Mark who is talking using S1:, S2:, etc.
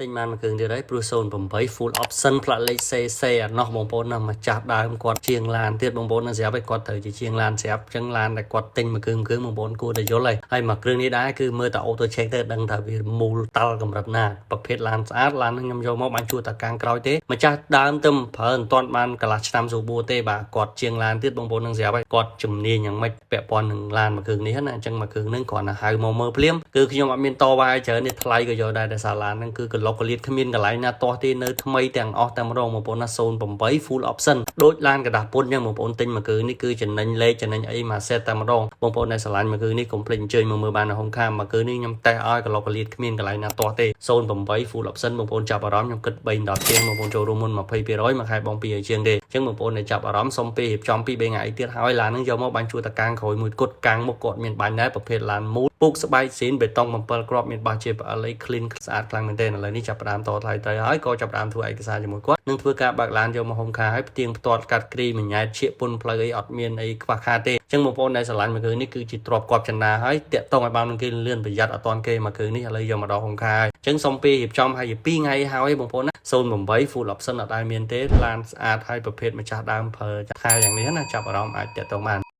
S1: ទិញបានមួយគ្រឿងទៀតហើយព្រោះ08 full option ផ្លាកលេខ CC អានោះបងប្អូនណាមកចាស់ដើមគាត់ជាងឡានទៀតបងប្អូនណាស្រាប់ឲ្យគាត់ត្រូវជាជាងឡានស្រាប់អញ្ចឹងឡានដែលគាត់ទិញមួយគ្រឿងបងប្អូនគួរតែយល់ហើយមួយគ្រឿងនេះដែរគឺមើលតែ auto check ទៅដឹងថាវាមូលតល់កម្រិតណាប្រភេទឡានស្អាតឡានខ្ញុំយកមកបានជួតែកាំងក្រោយទេម្ចាស់ដើមទៅប្រើមិនទាន់បានកន្លះឆ្នាំសូបួរទេបាទគាត់ជាងឡានទៀតបងប្អូននឹងស្រាប់ឲ្យគាត់ជំនាញយ៉ាងម៉េចពាក់ព័ន្ធនឹងឡានមួយគ្រឿងនេះណាអញ្ចឹងមួយគ្រឿងហ្នឹងគ្រាន់តែហៅមកមើលភ្លាមគឺខ្ញុំអត់មានតវ៉ាច្រើននេះថ្លៃក៏យកដែរតែសារឡានហ្នឹងគឺកលុកកលៀតគ្មានកន្លែងណាទាស់ទេនៅថ្មីទាំងអស់តែម្ដងបងប្អូនណា08 full option ដូចឡានកដាស់ពុនអញ្ចឹងបងប្អូនទិញមួយគ្រឿងនេះគឺចំណេញលេខចំណេញអីមួយសេតតែម្ដងបងប្អូនដែលស្រឡាញ់មួយគ្រឿងនេះកុំភ្លេចអញ្ជើញមកមើលបាននៅហុងខាមមួយគ្រឿងនេះខ្ញុំតេស្តឲ្យកលុកកលៀតគ្មានកន្លែងណាទាស់ទេ08 full option បងប្អូនចាប់អារម្មណ៍ខ្ញុំគិត3-10ជាងបងប្អូនចូលរួមមុន20%មួយខែបង2ជាងទេអញ្ចឹងបងប្អូនដែលចាប់អារម្មណ៍សុំពេលរៀបចំ2-3ថ្ងៃទៀតហើយឡានហ្នឹងយកមកបានជួតែកាំងក្រោយមួយគត់កាំងមុខគាត់មានបាញ់ដែរប្រភេទឡានមូលពុកស្បែកស៊ីនបេតុង7គ្រាប់មានបាស JPL clean ស្អាតខ្លាំងមែនទែនឥឡូវនេះចាប់ផ្ដើមតថ្លៃទៅហើយក៏ចាប់ផ្ដើមធ្វើឯកសារជាមួយគាត់នឹងធ្វើការបើកឡានយកមកហុំខាហើយផ្ទៀងផ្ទាត់កាត់គ្រីមញ៉ែតឈៀកពុនផ្លូវអីអត់មានអីខ្វះខាតទេអញ្ចឹងបងប្អូនដែលស្រឡាញ់មួយគ្រឿងនេះគឺជាទ្របគាត់ចន្ទាហើយតាក់តងឲ្យបាននឹងគេលឿនប្រយ័ត្នអត់តាន់គេមួយគ្រឿងនេះឥឡូវយកមកដល់ហុំខាហើយអញ្ចឹងសុំពេលរៀបចំឲ្យ2ថ្ងៃហើយបងប្អូនណា08 full option អត់ដែលមានទេឡានស្អាតហើយប្រភេទម្ចាស់ដើមប្រើខែយ៉ាងនេះណាចាប់អារម្មណ៍អាចតាក់តងបាន